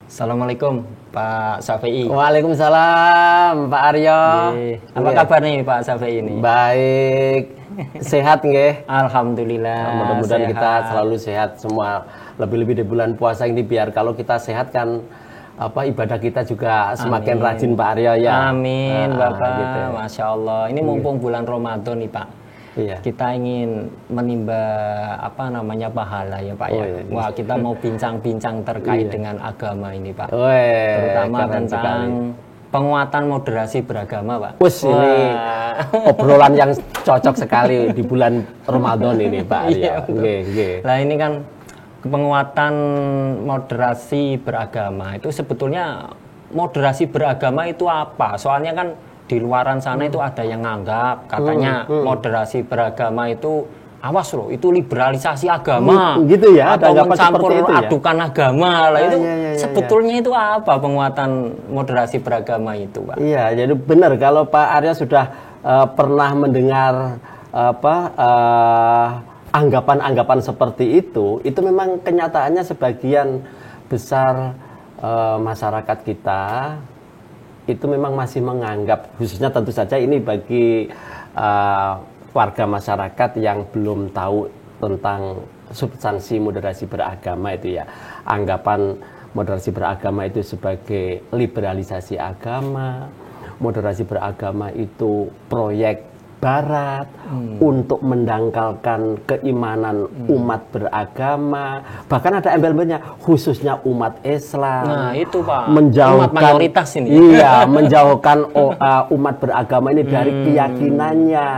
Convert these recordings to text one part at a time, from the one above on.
Assalamualaikum Pak Syafi'i. Waalaikumsalam Pak Aryo. Apa kabar nih Pak Syafi'i ini? Baik, sehat nggih? Alhamdulillah. Mudah-mudahan kita selalu sehat semua. Lebih-lebih di bulan puasa ini biar kalau kita sehat kan ibadah kita juga semakin rajin Pak Aryo ya. Amin Bapak. Gitu. Masya Allah. Ini mumpung bulan Ramadan nih Pak. Iya. Kita ingin menimba pahala ya Pak ya. Wah, kita mau bincang-bincang terkait dengan agama ini Pak. Terutama tentang penguatan moderasi beragama Pak. Ini obrolan yang cocok sekali di bulan Ramadan ini Pak. Iya, nah ini kan penguatan moderasi beragama itu sebetulnya moderasi beragama itu apa? Soalnya kan di luaran sana itu ada yang nganggap katanya moderasi beragama itu awas loh, itu liberalisasi agama gitu ya, atau mencampur itu ya? adukan agama lah itu sebetulnya itu apa penguatan moderasi beragama itu Pak? Iya, jadi benar kalau Pak Arya sudah pernah mendengar anggapan-anggapan seperti itu memang kenyataannya sebagian besar masyarakat kita itu memang masih menganggap, khususnya tentu saja ini bagi warga masyarakat yang belum tahu tentang substansi moderasi beragama itu ya, anggapan moderasi beragama itu sebagai liberalisasi agama, moderasi beragama itu proyek Barat untuk mendangkalkan keimanan umat beragama, bahkan ada embel-embelnya khususnya umat Islam. Nah itu Pak, menjauhkan umat mayoritas ini. Iya, menjauhkan umat beragama ini dari keyakinannya.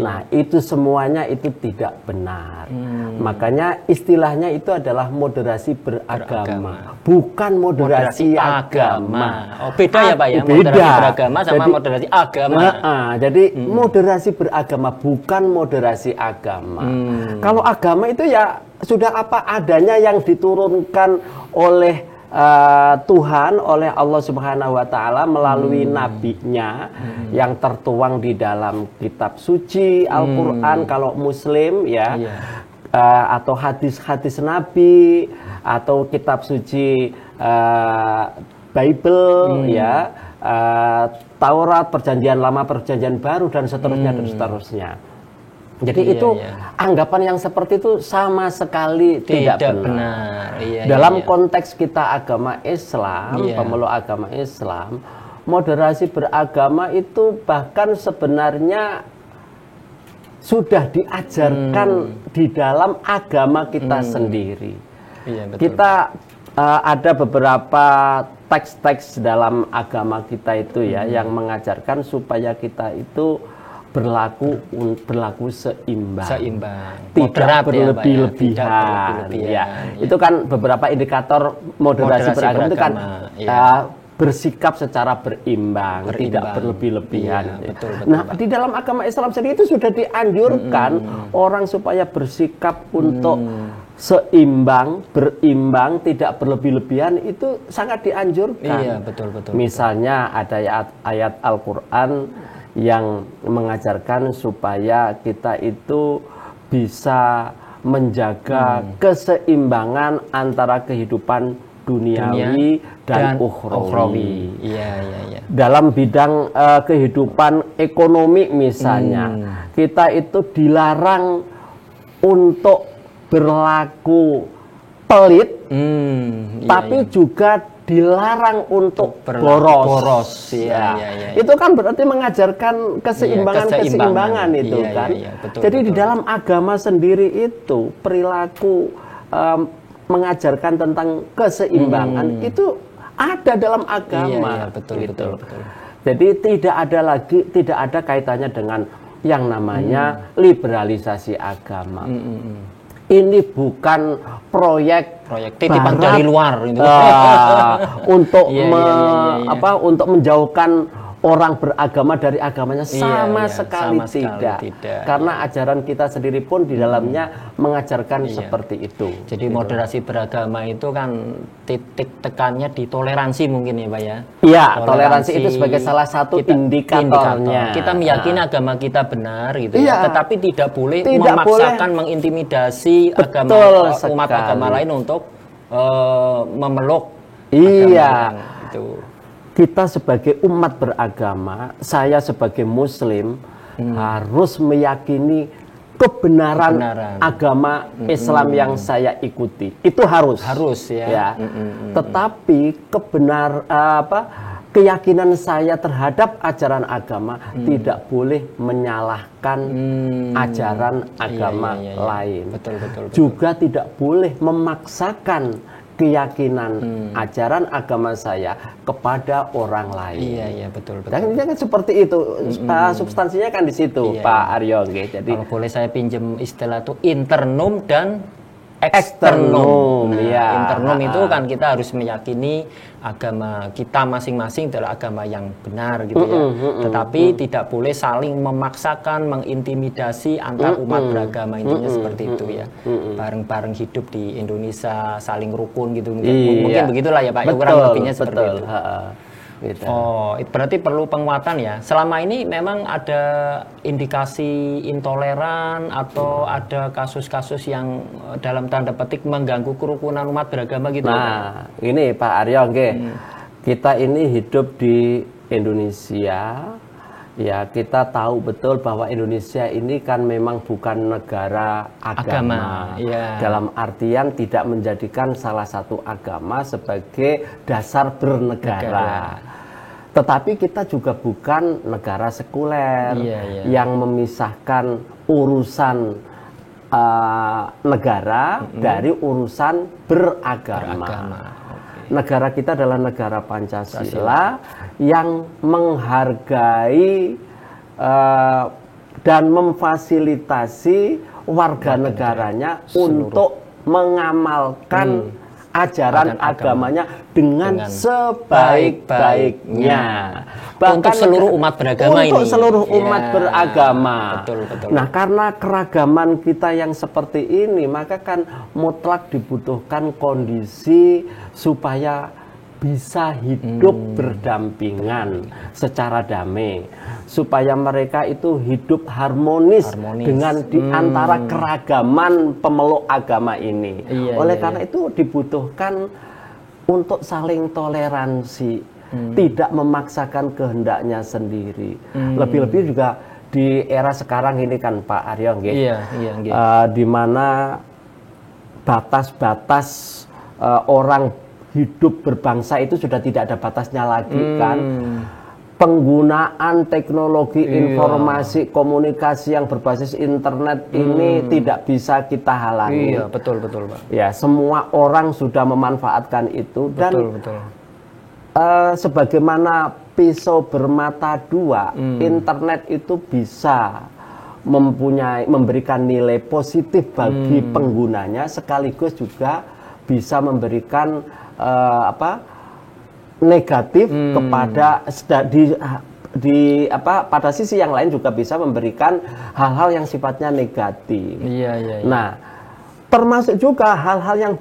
Nah itu semuanya itu tidak benar. Makanya istilahnya itu adalah moderasi beragama, bukan moderasi agama. Oh beda ya Pak ya, moderasi beragama sama moderasi agama. Jadi moderasi beragama bukan moderasi agama. Kalau agama itu ya sudah apa adanya yang diturunkan oleh Tuhan, oleh Allah Subhanahu wa Ta'ala melalui nabinya yang tertuang di dalam kitab suci Al-Quran kalau Muslim ya, atau hadis-hadis Nabi atau kitab suci Bible ya, Taurat, Perjanjian Lama, Perjanjian Baru dan seterusnya dan seterusnya. Jadi itu anggapan yang seperti itu sama sekali tidak benar. Dalam konteks kita agama Islam, pemeluk agama Islam, moderasi beragama itu bahkan sebenarnya sudah diajarkan di dalam agama kita sendiri. Kita ada beberapa teks-teks dalam agama kita itu ya yang mengajarkan supaya kita itu berlaku seimbang. Tidak berlebih-lebihan. Itu kan beberapa indikator moderasi beragama itu kan bersikap secara berimbang, tidak berlebih-lebihan. Nah, di dalam agama Islam sendiri itu sudah dianjurkan orang supaya bersikap untuk seimbang, berimbang, tidak berlebih-lebihan, itu sangat dianjurkan. Iya, betul. Misalnya ada ayat Al-Quran yang mengajarkan supaya kita itu bisa menjaga keseimbangan antara kehidupan duniawi dan ukhrawi. Dalam bidang kehidupan ekonomi misalnya, kita itu dilarang untuk berlaku pelit, tapi juga dilarang untuk boros. Itu kan berarti mengajarkan keseimbangan itu kan. Jadi di dalam agama sendiri itu perilaku mengajarkan tentang keseimbangan itu ada dalam agama. Betul. Jadi tidak ada kaitannya dengan yang namanya liberalisasi agama. Ini bukan proyek titipan dari luar untuk untuk menjauhkan orang beragama dari agamanya, sama sekali tidak. Karena ajaran kita sendiri pun di dalamnya mengajarkan seperti itu. Jadi moderasi beragama itu kan titik tekannya di toleransi mungkin ya Pak ya? Iya, toleransi itu sebagai salah satu indikatornya. Kita meyakini agama kita benar gitu ya, tetapi tidak boleh memaksakan, mengintimidasi umat agama lain untuk memeluk Iya. Itu. Kita sebagai umat beragama, saya sebagai muslim harus meyakini kebenaran agama Islam yang saya ikuti. Itu harus ya. Tetapi keyakinan saya terhadap ajaran agama tidak boleh menyalahkan ajaran agama lain. Betul. Juga tidak boleh memaksakan keyakinan ajaran agama saya kepada orang lain. Iya, betul. Dan kan seperti itu, substansinya kan di situ, Pak Aryo. Jadi kalau boleh saya pinjam istilah itu internum dan eksternum. Internum itu kan kita harus meyakini agama kita masing-masing adalah agama yang benar gitu ya. Tetapi tidak boleh saling memaksakan, mengintimidasi antar umat beragama, intinya seperti itu ya. Bareng-bareng hidup di Indonesia, saling rukun gitu. Mungkin begitulah ya Pak. Kurang lebihnya seperti itu. Gitu. Oh, berarti perlu penguatan ya. Selama ini memang ada indikasi intoleran atau ada kasus-kasus yang dalam tanda petik mengganggu kerukunan umat beragama gitu. Nah, ini Pak Aryo, kita ini hidup di Indonesia. Ya, kita tahu betul bahwa Indonesia ini kan memang bukan negara agama. Dalam artian tidak menjadikan salah satu agama sebagai dasar bernegara. Tetapi kita juga bukan negara sekuler yang memisahkan urusan negara dari urusan beragama. Negara kita adalah negara Pancasila yang menghargai dan memfasilitasi warga negaranya untuk mengamalkan ajaran agamanya dengan sebaik-baiknya. Untuk seluruh umat beragama ini. Untuk seluruh umat beragama. Betul. Nah, karena keragaman kita yang seperti ini, maka kan mutlak dibutuhkan kondisi supaya bisa hidup berdampingan secara damai, supaya mereka itu hidup harmonis. Dengan di antara keragaman pemeluk agama ini. Oleh karena itu dibutuhkan untuk saling toleransi, tidak memaksakan kehendaknya sendiri. Lebih-lebih juga di era sekarang ini kan Pak Aryo, di mana batas-batas orang hidup berbangsa itu sudah tidak ada batasnya lagi kan. Penggunaan teknologi informasi komunikasi yang berbasis internet ini tidak bisa kita halangi. Betul Pak. Ya, semua orang sudah memanfaatkan itu dan sebagaimana pisau bermata dua, internet itu bisa memberikan nilai positif bagi penggunanya, sekaligus juga bisa memberikan negatif kepada pada sisi yang lain juga bisa memberikan hal-hal yang sifatnya negatif. Nah, termasuk juga hal-hal yang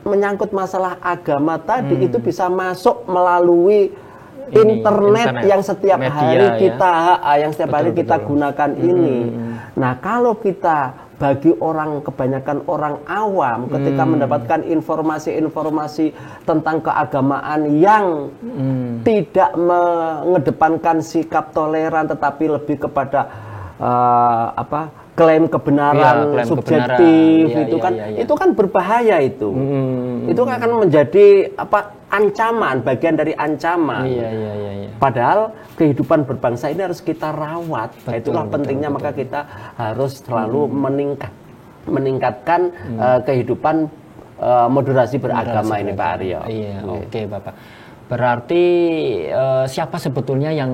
menyangkut masalah agama tadi itu bisa masuk melalui internet yang setiap hari kita gunakan ini. Nah, kalau kita bagi kebanyakan orang awam ketika mendapatkan informasi-informasi tentang keagamaan yang tidak mengedepankan sikap toleran tetapi lebih kepada klaim kebenaran subjektif, itu kan berbahaya itu. Itu akan menjadi ancaman, bagian dari ancaman. Padahal kehidupan berbangsa ini harus kita rawat. Itulah pentingnya, maka kita harus selalu meningkatkan kehidupan moderasi beragama ini, Pak Aryo. Oke, Bapak. Berarti siapa sebetulnya yang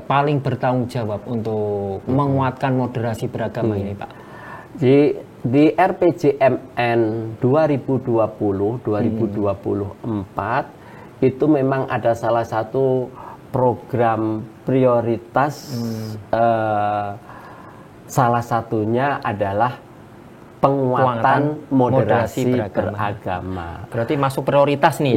paling bertanggung jawab untuk menguatkan moderasi beragama ini, Pak? Di RPJMN 2020-2024 itu memang ada salah satu program prioritas, salah satunya adalah penguatan moderasi beragama. Berarti masuk prioritas nih.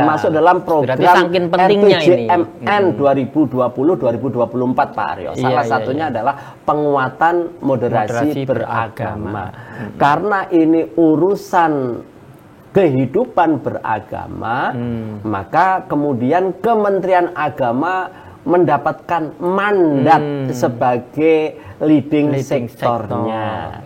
Masuk dalam program RPJMN 2020-2024 Pak Aryo. Salah satunya adalah penguatan moderasi beragama. Karena ini urusan kehidupan beragama, maka kemudian Kementerian Agama mendapatkan mandat sebagai leading sektornya.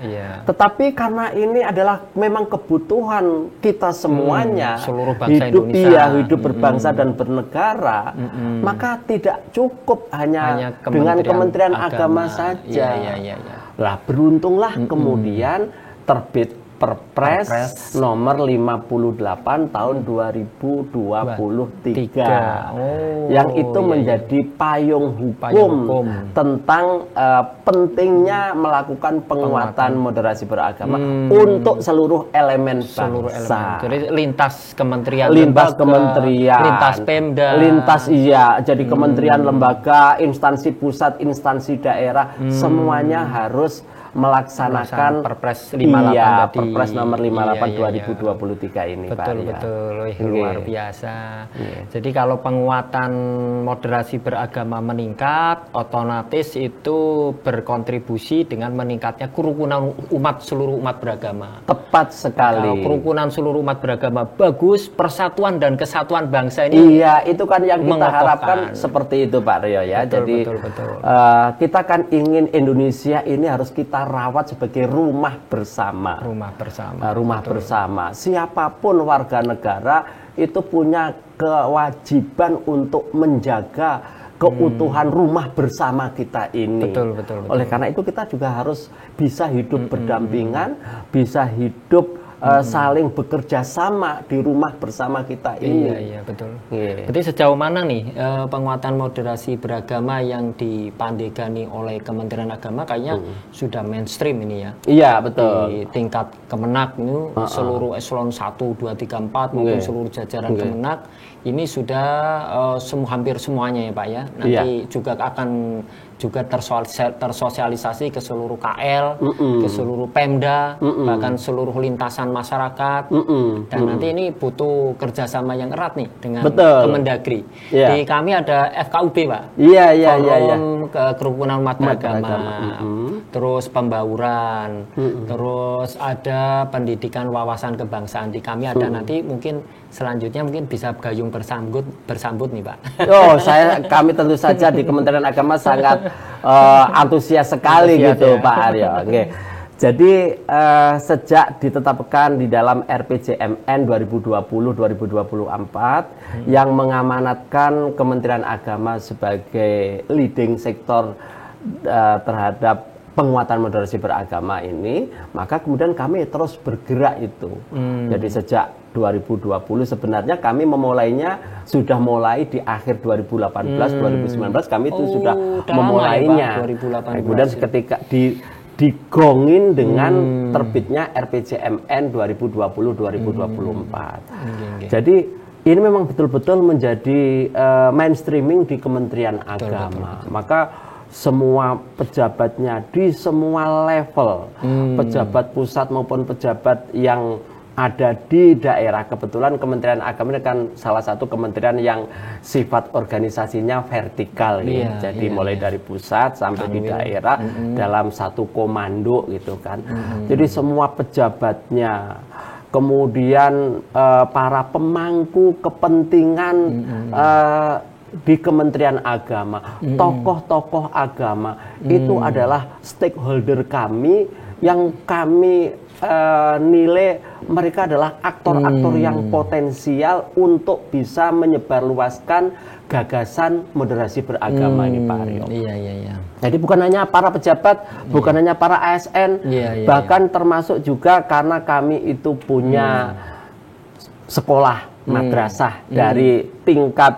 Tetapi karena ini adalah memang kebutuhan kita semuanya, seluruh bangsa Indonesia, hidup berbangsa dan bernegara, maka tidak cukup hanya dengan Kementerian Agama saja. Lah beruntunglah kemudian terbit Perpres nomor 58 tahun 2023 yang itu menjadi payung hukum tentang pentingnya melakukan penguatan moderasi beragama untuk seluruh elemen bangsa. Jadi lintas kementerian, lintas kementerian, lintas Pemda, lintas jadi kementerian, lembaga, instansi pusat, instansi daerah, semuanya harus melaksanakan Perpres 58 Perpres nomor 58 2023 ini, betul, Pak. Betul, luar biasa. Jadi kalau penguatan moderasi beragama meningkat, otomatis itu berkontribusi dengan meningkatnya kerukunan seluruh umat beragama. Tepat sekali. Kalau kerukunan seluruh umat beragama bagus, persatuan dan kesatuan bangsa ini. Iya, itu kan yang kita harapkan seperti itu, Pak Rio ya. Betul, jadi betul. Kita kan ingin Indonesia ini harus kita rawat sebagai rumah bersama. Rumah bersama. Siapapun warga negara itu punya kewajiban untuk menjaga keutuhan rumah bersama kita ini. Betul. Oleh karena itu kita juga harus bisa hidup berdampingan, bisa hidup saling bekerja sama di rumah bersama kita ini. Iya, betul. Jadi sejauh mana nih penguatan moderasi beragama yang dipandegani oleh Kementerian Agama kayaknya sudah mainstream ini ya. Iya, betul. Di tingkat Kemenak ini seluruh eselon 1, 2, 3, 4 maupun seluruh jajaran Kemenak ini sudah hampir semuanya ya Pak ya. Nanti juga akan tersosialisasi ke seluruh KL, ke seluruh Pemda, bahkan seluruh lintasan masyarakat. Dan nanti ini butuh kerjasama yang erat nih dengan Kemendagri. Di kami ada FKUB, Pak. Forum Kerukunan Umat Beragama, terus pembauran, terus ada pendidikan wawasan kebangsaan. Di kami ada nanti mungkin selanjutnya mungkin bisa gayung bersambut nih, Pak. Kami tentu saja di Kementerian Agama sangat antusias sekali gitu, Pak Aryo. Jadi sejak ditetapkan di dalam RPJMN 2020-2024 yang mengamanatkan Kementerian Agama sebagai leading sektor terhadap penguatan moderasi beragama ini, maka kemudian kami terus bergerak itu. Jadi sejak 2020 sebenarnya kami sudah mulai di akhir 2018-2019 kami itu sudah memulainya. Kemudian ketika digongin dengan terbitnya RPJMN 2020-2024. Jadi ini memang betul-betul menjadi mainstreaming di Kementerian Agama. Maka semua pejabatnya di semua level, pejabat pusat maupun pejabat yang ada di daerah, kebetulan Kementerian Agama ini kan salah satu kementerian yang sifat organisasinya vertikal ya. Jadi mulai dari pusat sampai di daerah dalam satu komando gitu kan. Jadi semua pejabatnya, kemudian para pemangku kepentingan di Kementerian Agama, tokoh-tokoh agama itu adalah stakeholder kami yang kami nilai mereka adalah aktor-aktor yang potensial untuk bisa menyebarluaskan gagasan moderasi beragama ini, Pak Aryo. Jadi bukan hanya para pejabat, bukan hanya para ASN, bahkan termasuk juga karena kami itu punya sekolah madrasah dari tingkat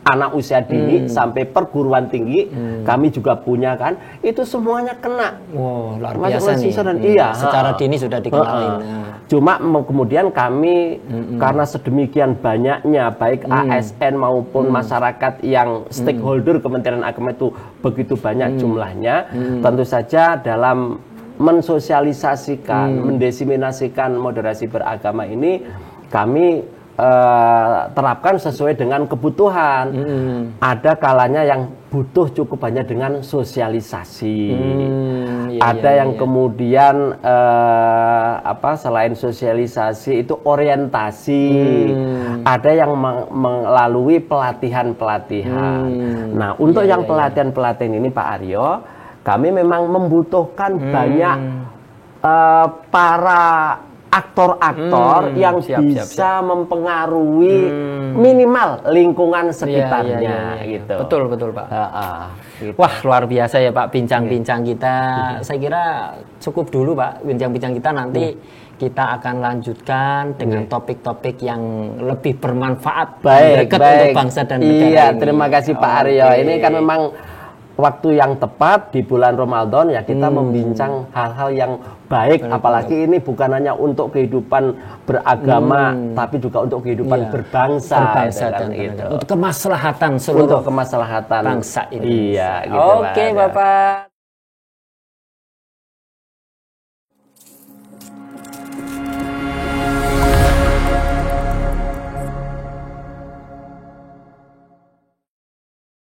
anak usia dini sampai perguruan tinggi, kami juga punya kan, itu semuanya kena. Luar biasa nih. Secara dini sudah dikenalin. Cuma kemudian kami karena sedemikian banyaknya baik ASN maupun masyarakat yang stakeholder Kementerian Agama itu begitu banyak jumlahnya, tentu saja dalam mensosialisasikan, mendesiminasikan moderasi beragama ini kami terapkan sesuai dengan kebutuhan. Ada kalanya yang butuh cukup banyak dengan sosialisasi. ada yang kemudian selain sosialisasi itu orientasi, ada yang melalui pelatihan-pelatihan. Nah, untuk yang pelatihan-pelatihan ini Pak Aryo, kami memang membutuhkan banyak para aktor-aktor yang bisa mempengaruhi minimal lingkungan sekitarnya gitu. Betul Pak. Gitu. Wah, luar biasa ya Pak bincang-bincang kita. Saya kira cukup dulu Pak bincang-bincang kita, nanti kita akan lanjutkan dengan topik-topik yang lebih bermanfaat untuk bangsa dan negara. Iya, terima kasih Pak Aryo. Ini kan memang waktu yang tepat di bulan Ramadan ya, kita membincang hal-hal yang baik, apalagi ini bukan hanya untuk kehidupan beragama tapi juga untuk kehidupan berbangsa dan gitu. Untuk kemaslahatan seluruh bangsa ini. Iya, gitu. Oke, Bapak.